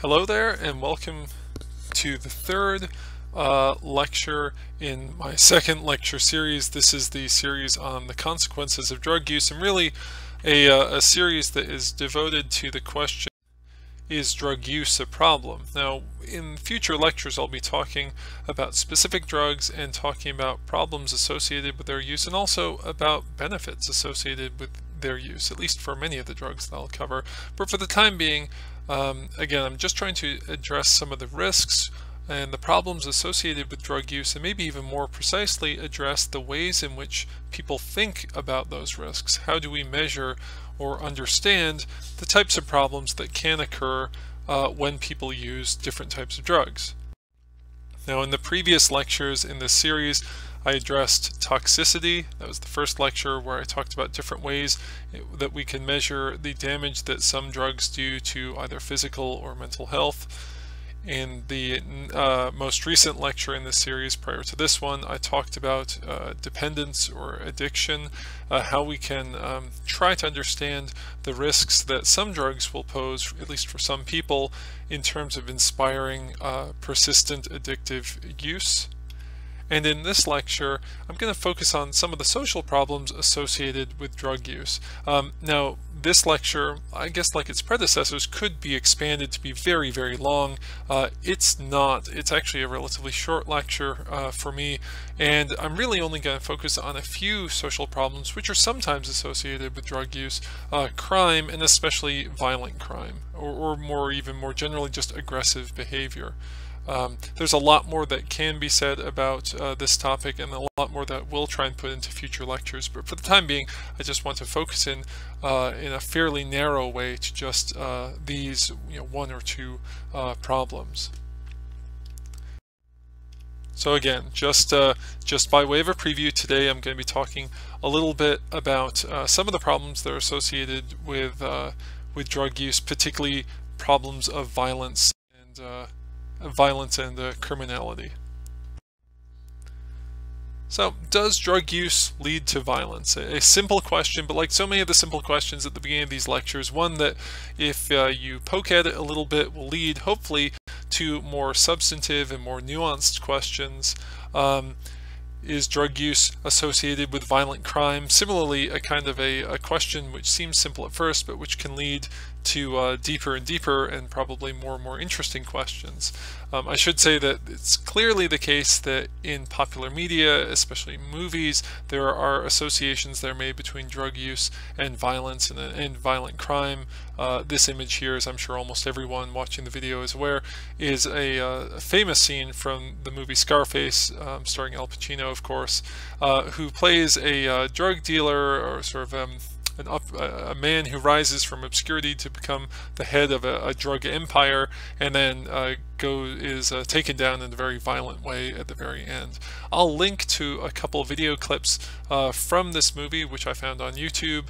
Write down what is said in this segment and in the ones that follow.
Hello there, and welcome to the third lecture in my second lecture series. This is the series on the consequences of drug use, and really a series that is devoted to the question, is drug use a problem? Now, in future lectures, I'll be talking about specific drugs and talking about problems associated with their use, and also about benefits associated with their use, at least for many of the drugs that I'll cover. But for the time being, again, I'm just trying to address some of the risks and the problems associated with drug use, and maybe even more precisely address the ways in which people think about those risks. How do we measure or understand the types of problems that can occur when people use different types of drugs? Now, in the previous lectures in this series, I addressed toxicity. That was the first lecture where I talked about different ways that we can measure the damage that some drugs do to either physical or mental health. In the most recent lecture in this series prior to this one, I talked about dependence or addiction, how we can try to understand the risks that some drugs will pose, at least for some people, in terms of inspiring persistent addictive use. And in this lecture, I'm going to focus on some of the social problems associated with drug use. Now, this lecture, I guess like its predecessors, could be expanded to be very, very long. It's not. It's actually a relatively short lecture for me, and I'm really only going to focus on a few social problems which are sometimes associated with drug use, crime, and especially violent crime, or even more generally, just aggressive behavior. There's a lot more that can be said about this topic, and a lot more that we'll try and put into future lectures, but for the time being I just want to focus in a fairly narrow way to just these one or two problems. So again, just by way of a preview, today I'm going to be talking a little bit about some of the problems that are associated with drug use, particularly problems of violence and criminality. So, does drug use lead to violence? A simple question, but like so many of the simple questions at the beginning of these lectures, one that if you poke at it a little bit will lead hopefully to more substantive and more nuanced questions. Is drug use associated with violent crime? Similarly, a kind of a question which seems simple at first, but which can lead to deeper and deeper and probably more and more interesting questions. I should say that it's clearly the case that in popular media, especially movies, there are associations that are made between drug use and violence and violent crime. This image here, as I'm sure almost everyone watching the video is aware, is a famous scene from the movie Scarface, starring Al Pacino, of course, who plays a drug dealer, or sort of a man who rises from obscurity to become the head of a drug empire, and then is taken down in a very violent way at the very end. I'll link to a couple of video clips from this movie which I found on YouTube,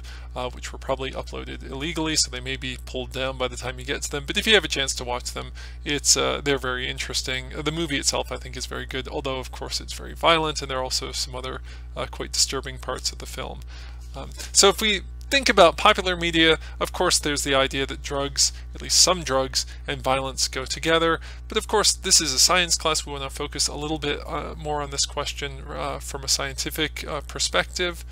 which were probably uploaded illegally, so they may be pulled down by the time you get to them, but if you have a chance to watch them, they're very interesting. The movie itself I think is very good, although of course it's very violent, and there are also some other quite disturbing parts of the film. So if we think about popular media, of course there's the idea that drugs, at least some drugs, and violence go together, but of course this is a science class. We want to focus a little bit more on this question from a scientific perspective.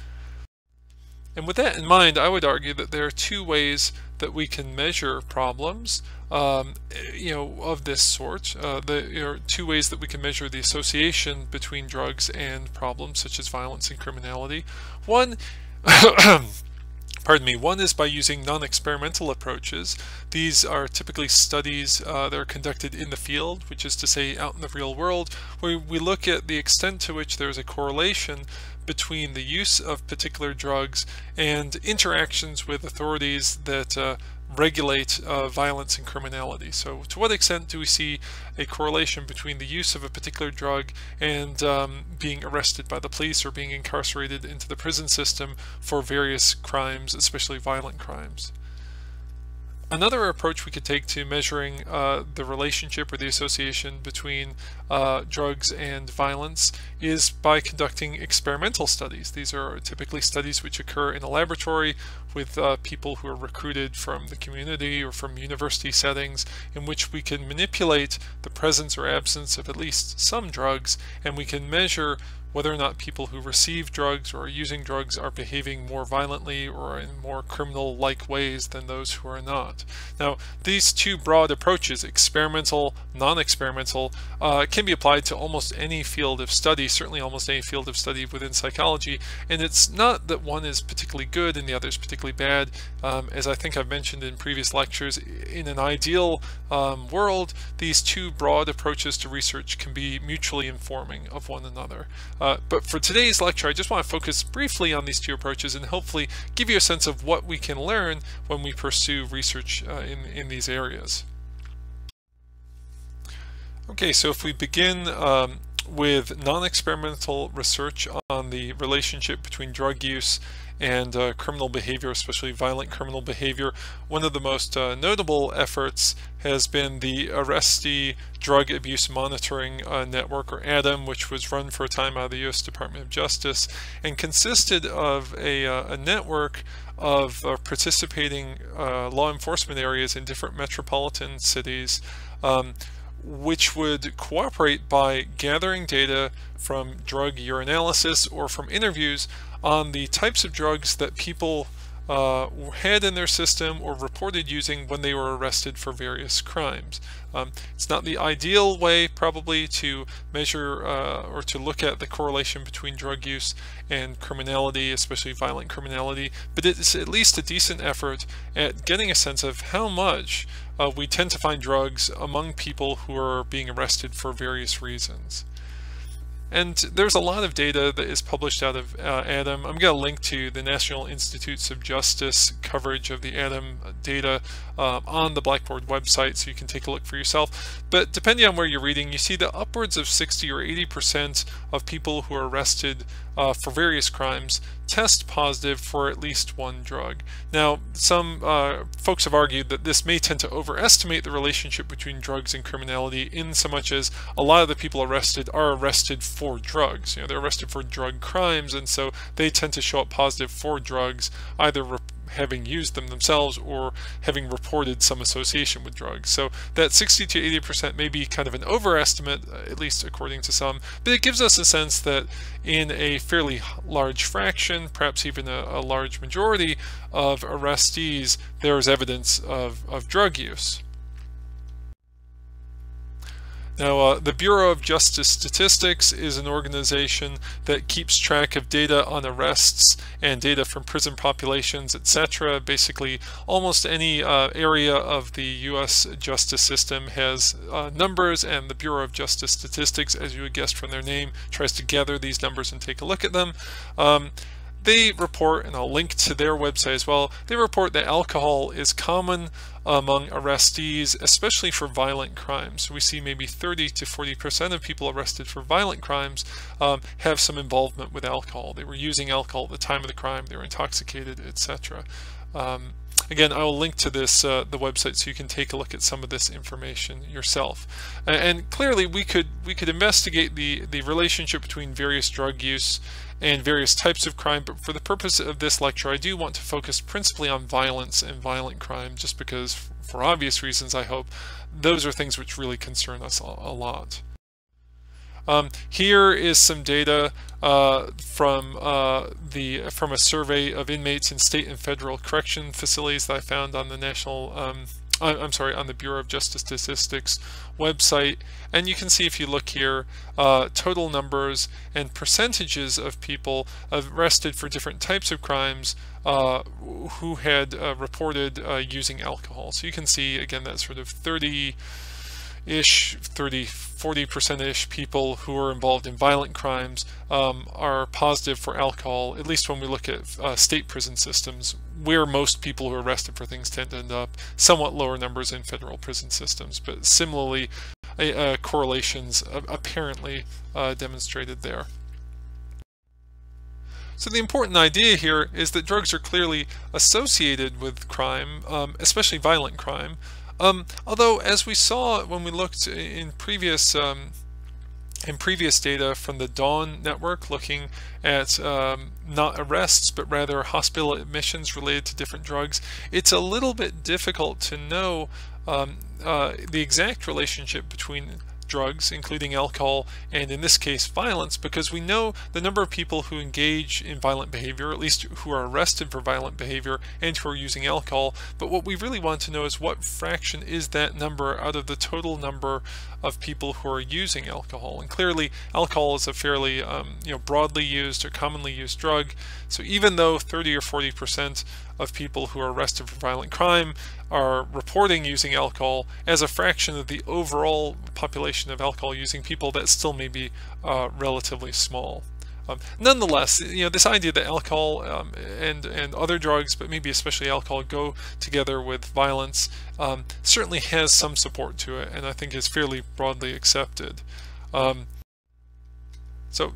And with that in mind, I would argue that there are two ways that we can measure problems of this sort. There are two ways that we can measure the association between drugs and problems such as violence and criminality. One One is by using non-experimental approaches. These are typically studies that are conducted in the field, which is to say out in the real world, where we look at the extent to which there is a correlation between the use of particular drugs and interactions with authorities that regulate violence and criminality. So to what extent do we see a correlation between the use of a particular drug and being arrested by the police or being incarcerated into the prison system for various crimes, especially violent crimes? Another approach we could take to measuring the relationship or the association between drugs and violence is by conducting experimental studies. These are typically studies which occur in a laboratory with people who are recruited from the community or from university settings, in which we can manipulate the presence or absence of at least some drugs, and we can measure whether or not people who receive drugs or are using drugs are behaving more violently or in more criminal-like ways than those who are not. Now, these two broad approaches, experimental, non-experimental, can be applied to almost any field of study, certainly almost any field of study within psychology, and it's not that one is particularly good and the other is particularly bad. As I think I've mentioned in previous lectures, in an ideal world, these two broad approaches to research can be mutually informing of one another. But for today's lecture, I just want to focus briefly on these two approaches and hopefully give you a sense of what we can learn when we pursue research in these areas. Okay, so if we begin with non-experimental research on the relationship between drug use and criminal behavior, especially violent criminal behavior, one of the most notable efforts has been the Arrestee Drug Abuse Monitoring Network, or ADAM, which was run for a time out of the U.S. Department of Justice and consisted of a network of participating law enforcement areas in different metropolitan cities, which would cooperate by gathering data from drug urinalysis or from interviews on the types of drugs that people had in their system or reported using when they were arrested for various crimes. It's not the ideal way probably to measure or to look at the correlation between drug use and criminality, especially violent criminality, but it's at least a decent effort at getting a sense of how much we tend to find drugs among people who are being arrested for various reasons. And there's a lot of data that is published out of ADAM. I'm going to link to the National Institutes of Justice coverage of the ADAM data on the Blackboard website, so you can take a look for yourself. But depending on where you're reading, you see that upwards of 60 or 80% of people who are arrested for various crimes test positive for at least one drug. Now, some folks have argued that this may tend to overestimate the relationship between drugs and criminality, in so much as a lot of the people arrested are arrested for drugs. You know, they're arrested for drug crimes, and so they tend to show up positive for drugs, either having used them themselves or having reported some association with drugs. So that 60 to 80% may be kind of an overestimate, at least according to some, but it gives us a sense that in a fairly large fraction, perhaps even a large majority of arrestees, there is evidence of drug use. Now, the Bureau of Justice Statistics is an organization that keeps track of data on arrests and data from prison populations, etc. Basically, almost any area of the U.S. justice system has numbers, and the Bureau of Justice Statistics, as you would guess from their name, tries to gather these numbers and take a look at them. They report, and I'll link to their website as well, they report that alcohol is common among arrestees, especially for violent crimes. So we see maybe 30 to 40% of people arrested for violent crimes have some involvement with alcohol. They were using alcohol at the time of the crime, they were intoxicated, etc. Again, I will link to this the website, so you can take a look at some of this information yourself. And clearly, we could investigate the relationship between various drug use and various types of crime, but for the purpose of this lecture, I do want to focus principally on violence and violent crime, just because, for obvious reasons, I hope, those are things which really concern us a lot. Here is some data from a survey of inmates in state and federal correction facilities that I found on the on the Bureau of Justice Statistics website, and you can see, if you look here, total numbers and percentages of people arrested for different types of crimes who had reported using alcohol. So you can see again that sort of 40%-ish people who are involved in violent crimes are positive for alcohol, at least when we look at state prison systems, where most people who are arrested for things tend to end up. Somewhat lower numbers in federal prison systems, but similarly correlations apparently demonstrated there. So the important idea here is that drugs are clearly associated with crime, especially violent crime. Although, as we saw when we looked in previous data from the Dawn network, looking at not arrests but rather hospital admissions related to different drugs, it's a little bit difficult to know the exact relationship between drugs, including alcohol, and in this case violence, because we know the number of people who engage in violent behavior, at least who are arrested for violent behavior and who are using alcohol. But what we really want to know is what fraction is that number out of the total number of people who are using alcohol. And clearly alcohol is a fairly broadly used or commonly used drug, so even though 30 or 40% of people who are arrested for violent crime are reporting using alcohol as a fraction of the overall population of alcohol using people, that still may be relatively small. Nonetheless, this idea that alcohol and other drugs, but maybe especially alcohol, go together with violence certainly has some support to it, and I think is fairly broadly accepted. So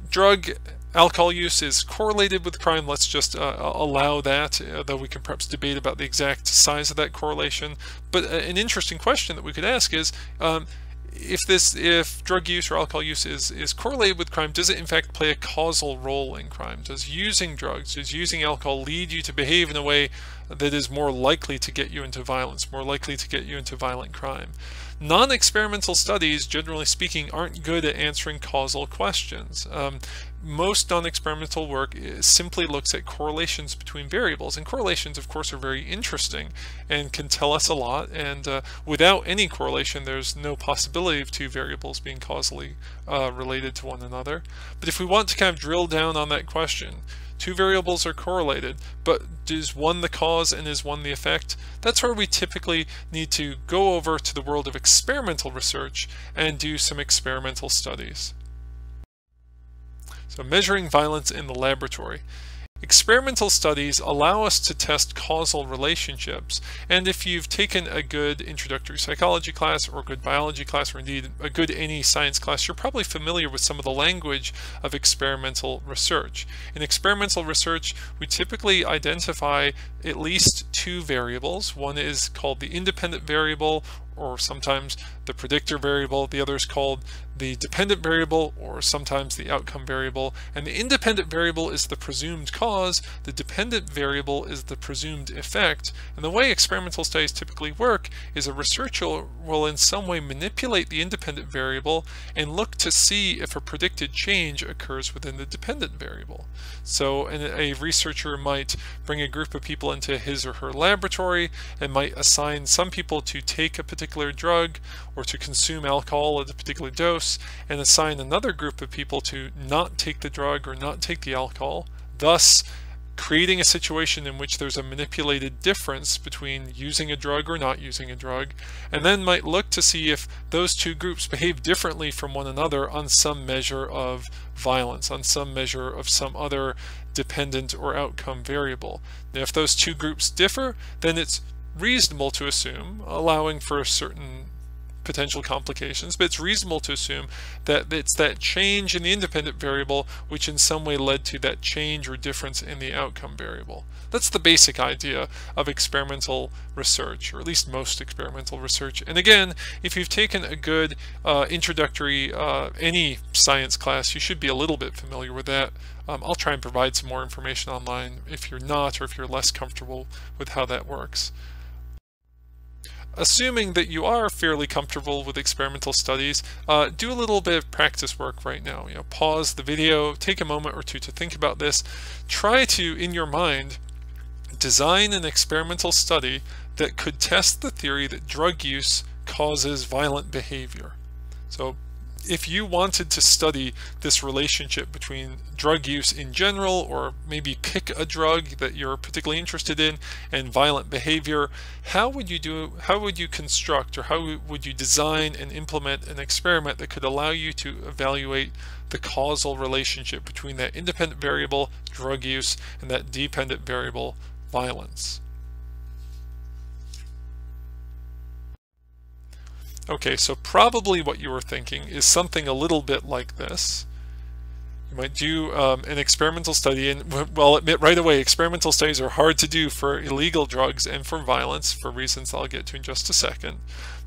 alcohol use is correlated with crime. Let's just allow that, though we can perhaps debate about the exact size of that correlation. But an interesting question that we could ask is, if drug use or alcohol use is correlated with crime, does it in fact play a causal role in crime? Does using drugs, does using alcohol lead you to behave in a way that is more likely to get you into violence, more likely to get you into violent crime? Non-experimental studies, generally speaking, aren't good at answering causal questions. Most non-experimental work simply looks at correlations between variables, and correlations, of course, are very interesting and can tell us a lot, and without any correlation there's no possibility of two variables being causally related to one another. But if we want to kind of drill down on that question, two variables are correlated, but is one the cause and is one the effect? That's where we typically need to go over to the world of experimental research and do some experimental studies. So measuring violence in the laboratory. Experimental studies allow us to test causal relationships, and if you've taken a good introductory psychology class or a good biology class, or indeed a good any science class, you're probably familiar with some of the language of experimental research. In experimental research, we typically identify at least two variables. One is called the independent variable, or sometimes the predictor variable. The other is called the dependent variable, or sometimes the outcome variable. And the independent variable is the presumed cause, the dependent variable is the presumed effect. And the way experimental studies typically work is a researcher will in some way manipulate the independent variable and look to see if a predicted change occurs within the dependent variable. So a researcher might bring a group of people into his or her laboratory and might assign some people to take a particular drug or to consume alcohol at a particular dose, and assign another group of people to not take the drug or not take the alcohol, thus creating a situation in which there's a manipulated difference between using a drug or not using a drug, and then might look to see if those two groups behave differently from one another on some measure of violence, on some measure of some other dependent or outcome variable. Now, if those two groups differ, then it's reasonable to assume, allowing for certain potential complications, but it's reasonable to assume that it's that change in the independent variable which in some way led to that change or difference in the outcome variable. That's the basic idea of experimental research, or at least most experimental research. And again, if you've taken a good introductory any science class, you should be a little bit familiar with that. I'll try and provide some more information online if you're not, or if you're less comfortable with how that works. Assuming that you are fairly comfortable with experimental studies, do a little bit of practice work right now. Pause the video, take a moment or two to think about this. Try to, in your mind, design an experimental study that could test the theory that drug use causes violent behavior. So if you wanted to study this relationship between drug use in general, or maybe pick a drug that you're particularly interested in, and violent behavior, how would you construct, or how would you design and implement an experiment that could allow you to evaluate the causal relationship between that independent variable, drug use, and that dependent variable, violence? Okay, so probably what you were thinking is something a little bit like this. You might do an experimental study, and well, I'll admit right away, experimental studies are hard to do for illegal drugs and for violence, for reasons I'll get to in just a second.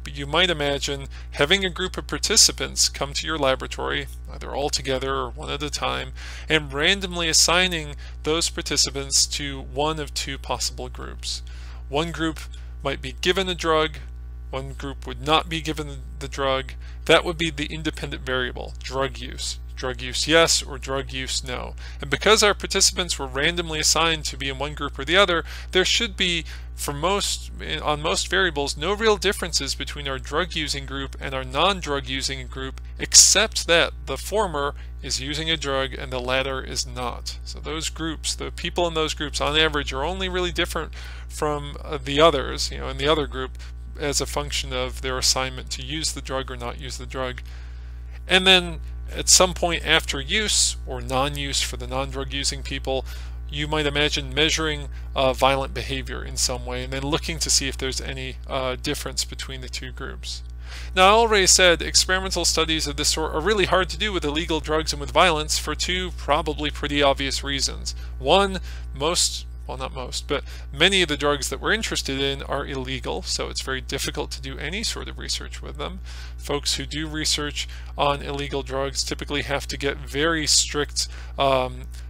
But you might imagine having a group of participants come to your laboratory, either all together or one at a time, and randomly assigning those participants to one of two possible groups. One group might be given a drug, one group would not be given the drug. That would be the independent variable, drug use. Drug use yes or drug use no. And because our participants were randomly assigned to be in one group or the other, there should be, on most variables, no real differences between our drug using group and our non-drug using group, except that the former is using a drug and the latter is not. So those groups, the people in those groups on average, are only really different from the others, in the other group, as a function of their assignment to use the drug or not use the drug. And then at some point after use or non-use for the non-drug using people, you might imagine measuring violent behavior in some way and then looking to see if there's any difference between the two groups. Now, I already said experimental studies of this sort are really hard to do with illegal drugs and with violence for two probably pretty obvious reasons. One, well, not most, but many of the drugs that we're interested in are illegal, so it's very difficult to do any sort of research with them. Folks who do research on illegal drugs typically have to get very strict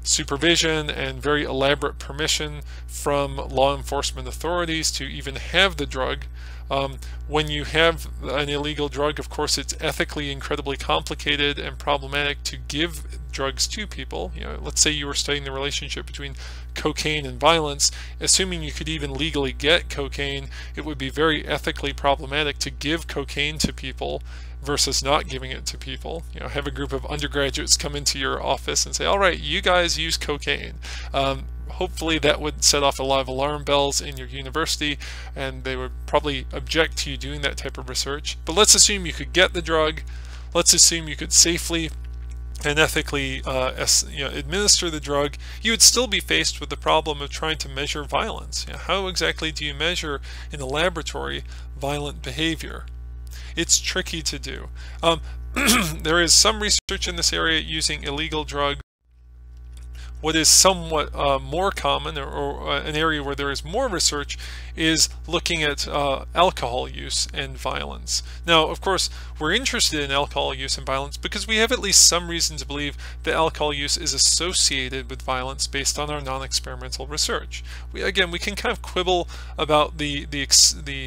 supervision and very elaborate permission from law enforcement authorities to even have the drug. When you have an illegal drug, of course, it's ethically incredibly complicated and problematic to give drugs to people. Let's say you were studying the relationship between cocaine and violence. Assuming you could even legally get cocaine, it would be very ethically problematic to give cocaine to people versus not giving it to people. Have a group of undergraduates come into your office and say, all right, you guys use cocaine. Hopefully that would set off a lot of alarm bells in your university, and they would probably object to you doing that type of research. But let's assume you could get the drug. Let's assume you could safely and ethically administer the drug. You would still be faced with the problem of trying to measure violence. How exactly do you measure in a laboratory violent behavior? It's tricky to do. There is some research in this area using illegal drugs. What is somewhat more common, or an area where there is more research, is looking at alcohol use and violence. Now, of course, we're interested in alcohol use and violence because we have at least some reason to believe that alcohol use is associated with violence based on our non-experimental research. We can kind of quibble about the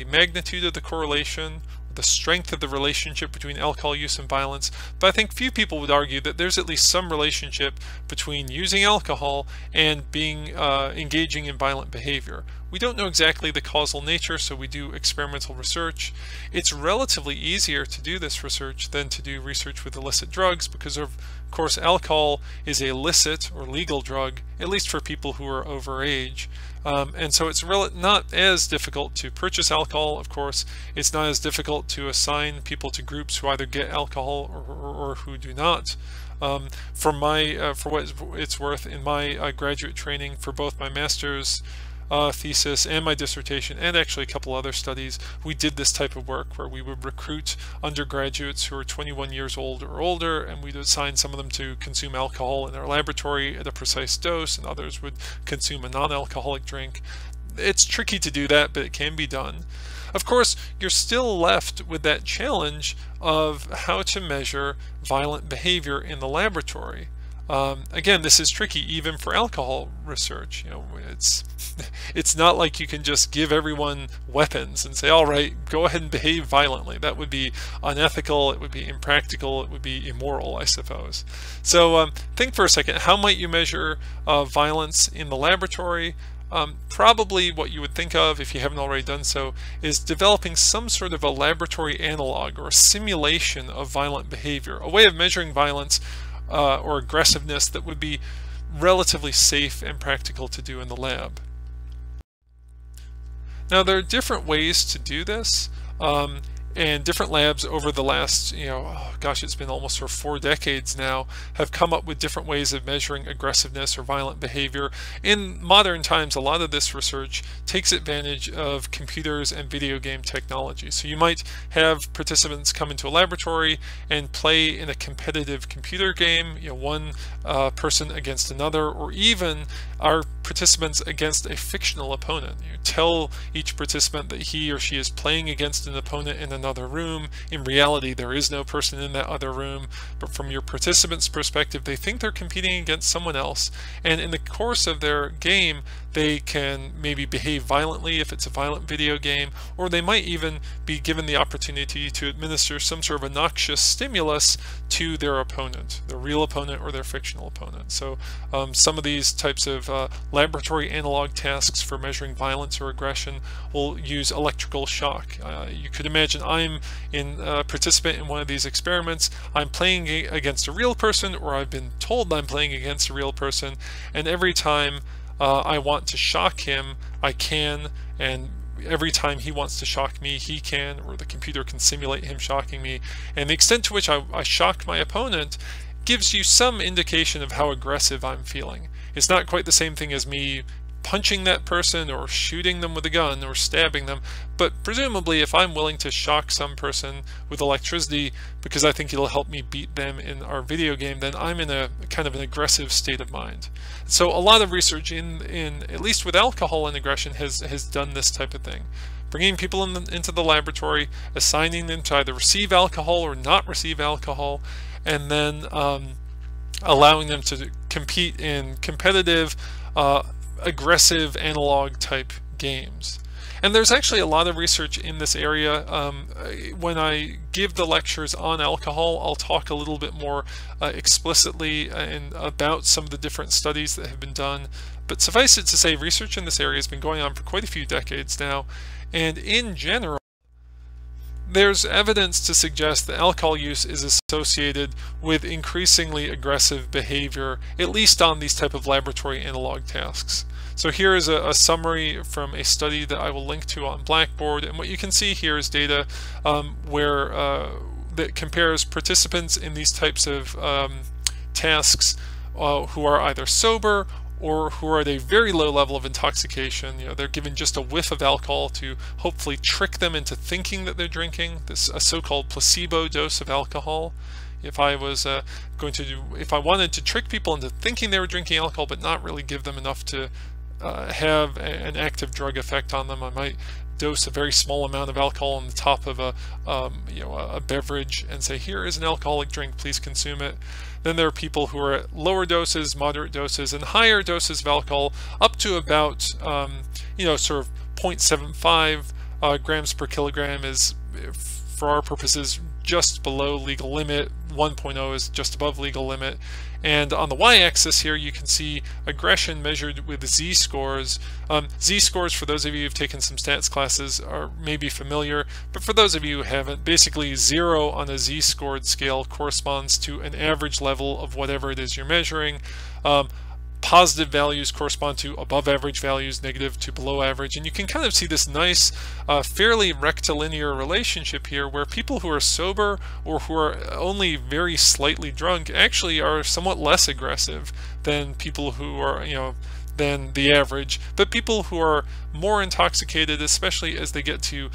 magnitude of the correlation, the strength of the relationship between alcohol use and violence, but I think few people would argue that there's at least some relationship between using alcohol and being engaging in violent behavior. We don't know exactly the causal nature, so we do experimental research. It's relatively easier to do this research than to do research with illicit drugs because, of course, alcohol is a licit or legal drug, at least for people who are over age. And so it's not as difficult to purchase alcohol, of course. It's not as difficult to assign people to groups who either get alcohol or who do not. For what it's worth, in my graduate training for both my master's thesis and my dissertation, and actually a couple other studies, we did this type of work where we would recruit undergraduates who are 21 years old or older, and we'd assign some of them to consume alcohol in our laboratory at a precise dose, and others would consume a non-alcoholic drink. It's tricky to do that, but it can be done. Of course, you're still left with that challenge of how to measure violent behavior in the laboratory. Again, this is tricky even for alcohol research. It's not like you can just give everyone weapons and say, all right, go ahead and behave violently. That would be unethical, it would be impractical, it would be immoral, I suppose. So think for a second, how might you measure violence in the laboratory? Probably what you would think of, if you haven't already done so, is developing some sort of a laboratory analog or a simulation of violent behavior, a way of measuring violence or aggressiveness that would be relatively safe and practical to do in the lab. Now, there are different ways to do this. and different labs over the last, oh gosh, it's been almost for 4 decades now, have come up with different ways of measuring aggressiveness or violent behavior. In modern times, a lot of this research takes advantage of computers and video game technology. So you might have participants come into a laboratory and play in a competitive computer game, one person against another, or even our participants against a fictional opponent. You tell each participant that he or she is playing against an opponent in another room. In reality, there is no person in that other room, but from your participant's perspective, they think they're competing against someone else, and in the course of their game, they can maybe behave violently if it's a violent video game, or they might even be given the opportunity to administer some sort of a noxious stimulus to their opponent, their real opponent or their fictional opponent. So some of these types of laboratory analog tasks for measuring violence or aggression will use electrical shock. You could imagine I'm a participant in one of these experiments. I'm playing against a real person, or I've been told I'm playing against a real person, and every time I want to shock him, I can, and every time he wants to shock me, he can, or the computer can simulate him shocking me. And the extent to which I shock my opponent gives you some indication of how aggressive I'm feeling. It's not quite the same thing as me punching that person or shooting them with a gun or stabbing them, but presumably if I'm willing to shock some person with electricity because I think it'll help me beat them in our video game, then I'm in a kind of an aggressive state of mind. So a lot of research in at least with alcohol and aggression has done this type of thing. Bringing people into the laboratory, assigning them to either receive alcohol or not receive alcohol, and then allowing them to compete in competitive aggressive analog type games. And there's actually a lot of research in this area. When I give the lectures on alcohol, I'll talk a little bit more explicitly about some of the different studies that have been done. But suffice it to say, research in this area has been going on for quite a few decades now. And in general, there's evidence to suggest that alcohol use is associated with increasingly aggressive behavior, at least on these type of laboratory analog tasks. So here is a summary from a study that I will link to on Blackboard, and what you can see here is data that compares participants in these types of tasks who are either sober or who are at a very low level of intoxication. They're given just a whiff of alcohol to hopefully trick them into thinking that they're drinking, a so-called placebo dose of alcohol. If I was if I wanted to trick people into thinking they were drinking alcohol but not really give them enough to have an active drug effect on them, I might dose a very small amount of alcohol on the top of a beverage and say, here is an alcoholic drink, please consume it. Then there are people who are at lower doses, moderate doses, and higher doses of alcohol, up to about sort of 0.75 grams per kilogram is, for our purposes, just below legal limit. 1.0 is just above legal limit. And on the y-axis here, you can see aggression measured with z-scores. Z-scores, for those of you who've taken some stats classes, are maybe familiar, but for those of you who haven't, basically 0 on a z-scored scale corresponds to an average level of whatever it is you're measuring. Positive values correspond to above average values, negative to below average, and you can kind of see this nice, fairly rectilinear relationship here where people who are sober or who are only very slightly drunk actually are somewhat less aggressive than people who are, than the average, but people who are more intoxicated, especially as they get to,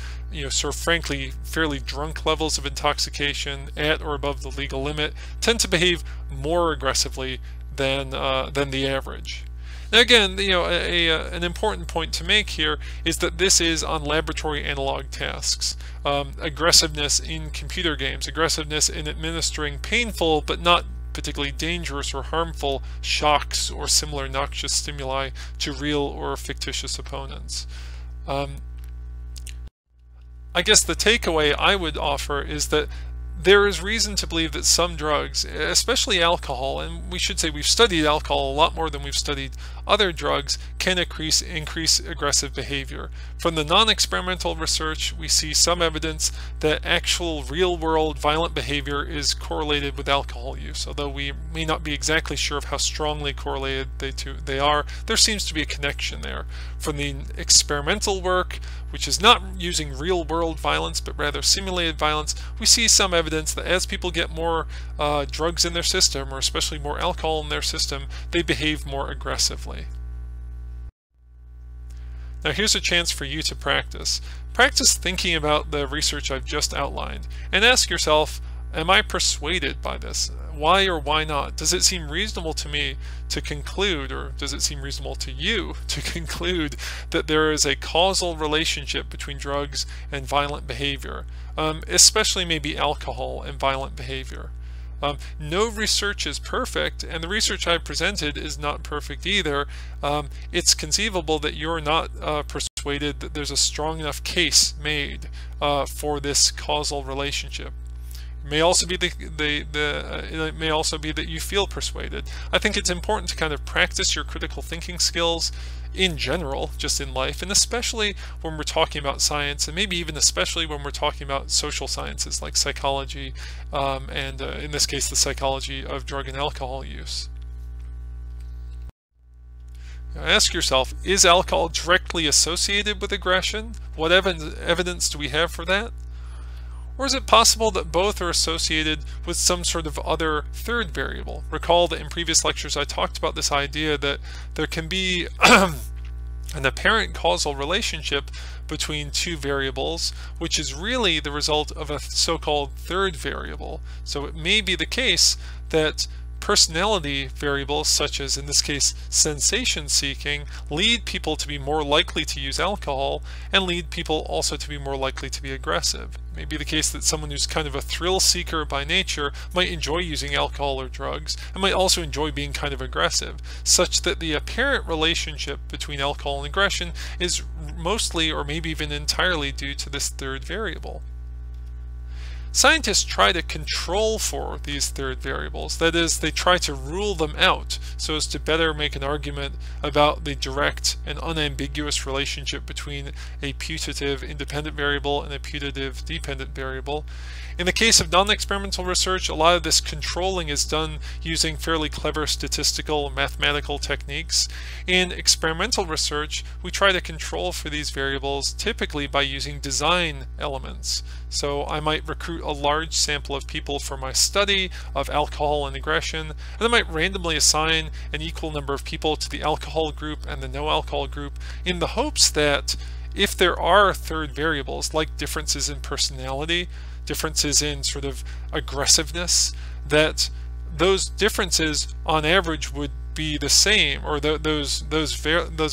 sort of frankly fairly drunk levels of intoxication at or above the legal limit, tend to behave more aggressively than the average. Now again, an important point to make here is that this is on laboratory analog tasks. Aggressiveness in computer games, aggressiveness in administering painful but not particularly dangerous or harmful shocks or similar noxious stimuli to real or fictitious opponents. I guess the takeaway I would offer is that there is reason to believe that some drugs, especially alcohol, and we should say we've studied alcohol a lot more than we've studied other drugs, can increase aggressive behavior. From the non-experimental research, we see some evidence that actual real-world violent behavior is correlated with alcohol use. Although we may not be exactly sure of how strongly correlated they are, there seems to be a connection there. From the experimental work, which is not using real-world violence but rather simulated violence, we see some evidence that as people get more drugs in their system, or especially more alcohol in their system, they behave more aggressively. Now here's a chance for you to practice. Practice thinking about the research I've just outlined, and ask yourself, am I persuaded by this? Why or why not? Does it seem reasonable to me to conclude, or does it seem reasonable to you to conclude that there is a causal relationship between drugs and violent behavior, especially maybe alcohol and violent behavior? No research is perfect, and the research I presented is not perfect either. It's conceivable that you're not persuaded that there's a strong enough case made for this causal relationship. It may also be it may also be that you feel persuaded. I think it's important to kind of practice your critical thinking skills in general, just in life, and especially when we're talking about science, and maybe even especially when we're talking about social sciences like psychology, and in this case the psychology of drug and alcohol use. Now ask yourself, is alcohol directly associated with aggression? What evidence do we have for that? Or is it possible that both are associated with some sort of other third variable? Recall that in previous lectures I talked about this idea that there can be an apparent causal relationship between two variables, which is really the result of a so-called third variable. So it may be the case that personality variables, such as in this case sensation seeking, lead people to be more likely to use alcohol and lead people also to be more likely to be aggressive. It may be the case that someone who's kind of a thrill seeker by nature might enjoy using alcohol or drugs and might also enjoy being kind of aggressive, such that the apparent relationship between alcohol and aggression is mostly or maybe even entirely due to this third variable. Scientists try to control for these third variables. That is, they try to rule them out so as to better make an argument about the direct and unambiguous relationship between a putative independent variable and a putative dependent variable. In the case of non-experimental research, a lot of this controlling is done using fairly clever statistical and mathematical techniques. In experimental research, we try to control for these variables typically by using design elements. So I might recruit a large sample of people for my study of alcohol and aggression, and I might randomly assign an equal number of people to the alcohol group and the no alcohol group in the hopes that if there are third variables like differences in personality, differences in sort of aggressiveness, that those differences on average would be the same, or those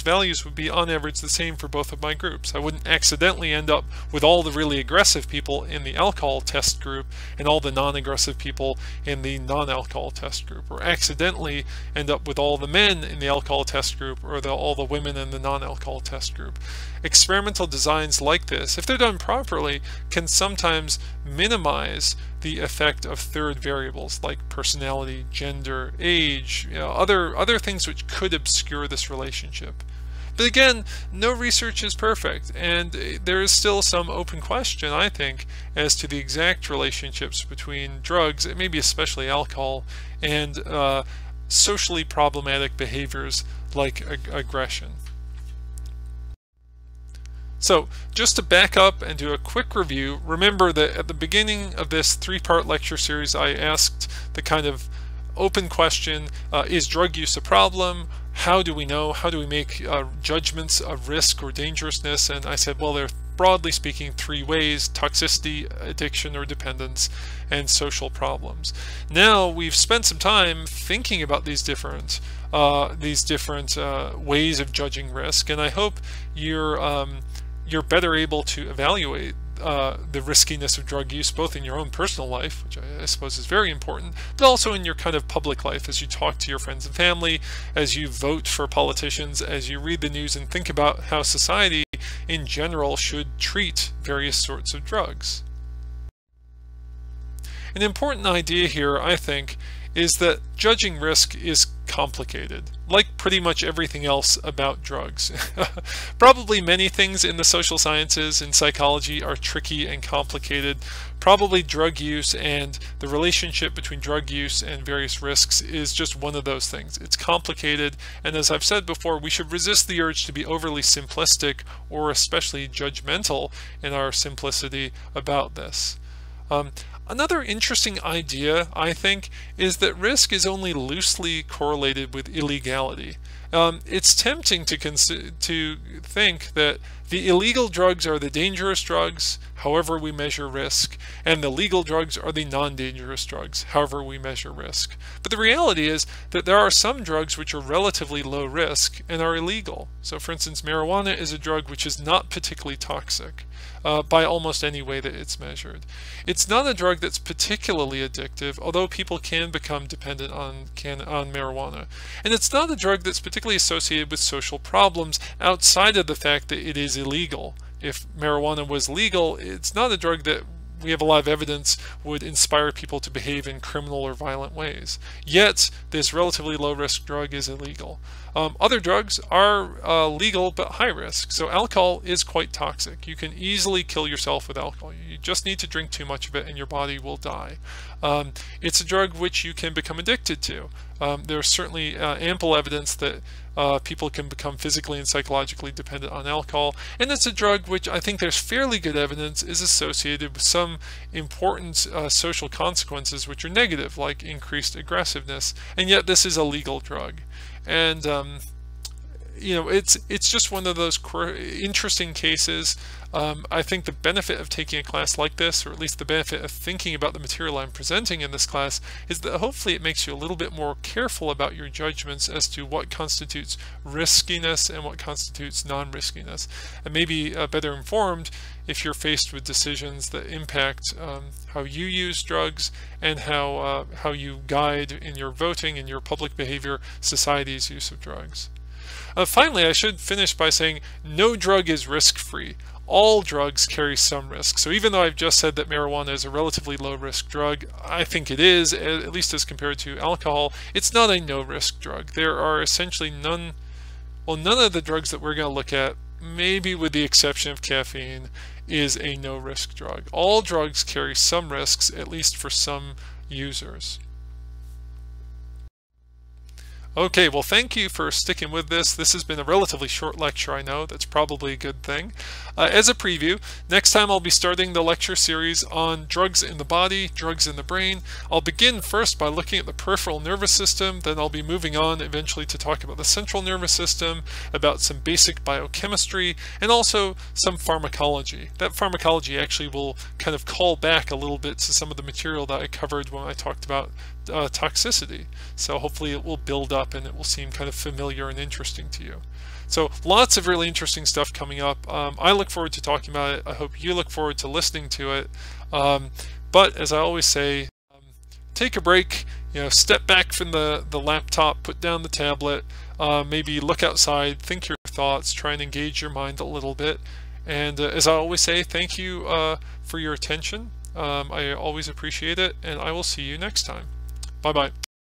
values would be on average the same for both of my groups. I wouldn't accidentally end up with all the really aggressive people in the alcohol test group and all the non-aggressive people in the non-alcohol test group, or accidentally end up with all the men in the alcohol test group or all the women in the non-alcohol test group. Experimental designs like this, if they're done properly, can sometimes minimize the effect of third variables like personality, gender, age, other things which could obscure this relationship. But again, no research is perfect, and there is still some open question, I think, as to the exact relationships between drugs, and maybe especially alcohol, and socially problematic behaviors like aggression. So just to back up and do a quick review, remember that at the beginning of this three-part lecture series I asked the kind of open question, is drug use a problem? How do we know? How do we make judgments of risk or dangerousness? And I said, well, there are broadly speaking three ways: toxicity, addiction or dependence, and social problems. Now we've spent some time thinking about these different ways of judging risk, and I hope you're better able to evaluate the riskiness of drug use, both in your own personal life, which I suppose is very important, but also in your kind of public life as you talk to your friends and family, as you vote for politicians, as you read the news and think about how society in general should treat various sorts of drugs. An important idea here, I think, is that judging risk is complicated, like pretty much everything else about drugs. Probably many things in the social sciences and psychology are tricky and complicated. Probably drug use and the relationship between drug use and various risks is just one of those things. It's complicated, and as I've said before, we should resist the urge to be overly simplistic or especially judgmental in our simplicity about this. Another interesting idea, I think, is that risk is only loosely correlated with illegality. It's tempting to think that the illegal drugs are the dangerous drugs, however we measure risk, and the legal drugs are the non-dangerous drugs, however we measure risk. But the reality is that there are some drugs which are relatively low risk and are illegal. So for instance, marijuana is a drug which is not particularly toxic by almost any way that it's measured. It's not a drug that's particularly addictive, although people can become dependent on marijuana. And it's not a drug that's particularly associated with social problems outside of the fact that it is illegal. If marijuana was legal, it's not a drug that we have a lot of evidence would inspire people to behave in criminal or violent ways. Yet, this relatively low-risk drug is illegal. Other drugs are legal but high risk. So alcohol is quite toxic. You can easily kill yourself with alcohol. You just need to drink too much of it and your body will die. It's a drug which you can become addicted to. There's certainly ample evidence that people can become physically and psychologically dependent on alcohol, and it's a drug which I think there's fairly good evidence is associated with some important social consequences which are negative, like increased aggressiveness, and yet this is a legal drug. And you know, it's just one of those interesting cases. I think the benefit of taking a class like this, or at least the benefit of thinking about the material I'm presenting in this class, is that hopefully it makes you a little bit more careful about your judgments as to what constitutes riskiness and what constitutes non-riskiness, and maybe better informed if you're faced with decisions that impact how you use drugs and how you guide in your voting and your public behavior society's use of drugs. Finally, I should finish by saying no drug is risk-free. All drugs carry some risk. So even though I've just said that marijuana is a relatively low-risk drug, I think it is, at least as compared to alcohol, it's not a no-risk drug. There are essentially none of the drugs that we're going to look at, maybe with the exception of caffeine, is a no-risk drug. All drugs carry some risks, at least for some users. Okay, well, thank you for sticking with this. This has been a relatively short lecture, I know. That's probably a good thing. As a preview, next time I'll be starting the lecture series on drugs in the body, drugs in the brain. I'll begin first by looking at the peripheral nervous system, then I'll be moving on eventually to talk about the central nervous system, about some basic biochemistry, and also some pharmacology. That pharmacology actually will kind of call back a little bit to some of the material that I covered when I talked about toxicity. So hopefully it will build up and it will seem kind of familiar and interesting to you. So lots of really interesting stuff coming up. I look forward to talking about it. I hope you look forward to listening to it. But as I always say, take a break, step back from the laptop, put down the tablet, maybe look outside, think your thoughts, try and engage your mind a little bit. And as I always say, thank you for your attention. I always appreciate it, and I will see you next time. Bye-bye.